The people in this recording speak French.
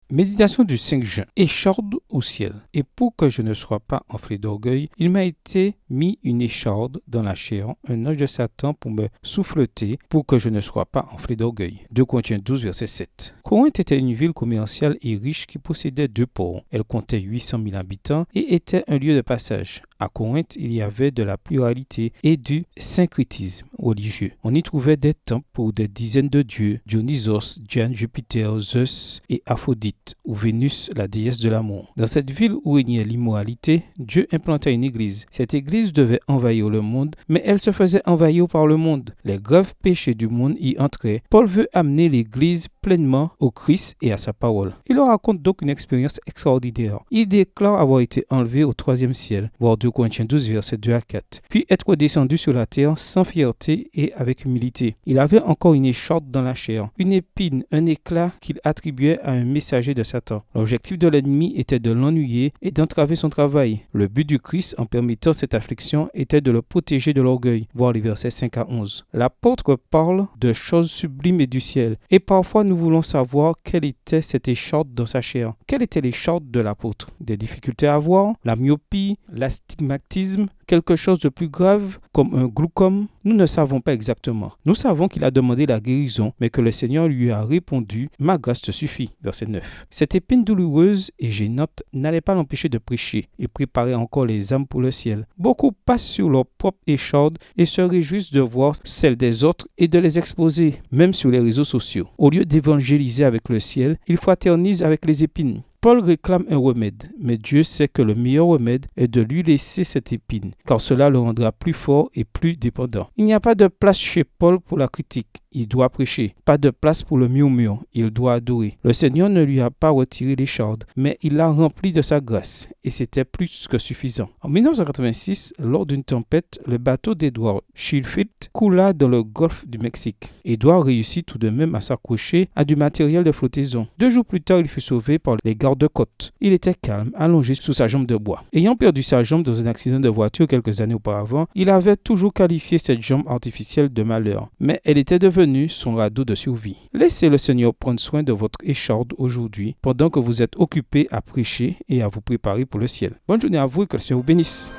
Méditation du 5 juin. Écharde au ciel. Et pour que je ne sois pas enflé d'orgueil, il m'a été mis une écharde dans la chair, un ange de Satan pour me souffleter, pour que je ne sois pas enflé d'orgueil. 2 Corinthiens 12, verset 7. Corinthe était une ville commerciale et riche qui possédait 2 ports. Elle comptait 800 000 habitants et était un lieu de passage. À Corinthe, il y avait de la pluralité et du syncrétisme religieux. On y trouvait des temples pour des dizaines de dieux, Dionysos, Diane, Jupiter, Zeus et Aphrodite, ou Vénus, la déesse de l'amour. Dans cette ville où régnait l'immoralité, Dieu implanta une église. Cette église devait envahir le monde, mais elle se faisait envahir par le monde. Les graves péchés du monde y entraient. Paul veut amener l'église pleinement au Christ et à sa parole. Il leur raconte donc une expérience extraordinaire. Il déclare avoir été enlevé au 3e ciel, voire 2 Corinthiens 12, versets 2 à 4, puis être descendu sur la terre sans fierté et avec humilité. Il avait encore une écharde dans la chair, une épine, un éclat qu'il attribuait à un messager de Satan. L'objectif de l'ennemi était de l'ennuyer et d'entraver son travail. Le but du Christ en permettant cette affliction était de le protéger de l'orgueil, voir les versets 5 à 11. L'apôtre parle de choses sublimes et du ciel, et parfois nous voulons savoir quelle était cette écharde dans sa chair. Quelle était l'écharde de l'apôtre? Des difficultés à voir, la myopie, l'astigmatisme, quelque chose de plus grave comme un glaucome? Nous ne savons pas exactement. Nous savons qu'il a demandé la guérison, mais que le Seigneur lui a répondu « Ma grâce te suffit » verset 9. Cette épine douloureuse et gênante n'allait pas l'empêcher de prêcher et préparer encore les âmes pour le ciel. Beaucoup passent sur leur propre écharde et se réjouissent de voir celle des autres et de les exposer, même sur les réseaux sociaux. Au lieu d'évangéliser avec le ciel, ils fraternisent avec les épines. Paul réclame un remède, mais Dieu sait que le meilleur remède est de lui laisser cette épine, car cela le rendra plus fort et plus dépendant. Il n'y a pas de place chez Paul pour la critique. Il doit prêcher. Pas de place pour le murmure. Il doit adorer. Le Seigneur ne lui a pas retiré l'écharde, mais il l'a rempli de sa grâce, et c'était plus que suffisant. En 1986, lors d'une tempête, le bateau d'Edward Sheffield coula dans le golfe du Mexique. Edward réussit tout de même à s'accrocher à du matériel de flottaison. 2 jours plus tard, il fut sauvé par les gardes-côtes. Il était calme, allongé sous sa jambe de bois. Ayant perdu sa jambe dans un accident de voiture quelques années auparavant, il avait toujours qualifié cette jambe artificielle de malheur, mais elle était devenue son radeau de survie. Laissez le Seigneur prendre soin de votre écharde aujourd'hui, pendant que vous êtes occupé à prêcher et à vous préparer pour le ciel. Bonne journée à vous et que le Seigneur vous bénisse.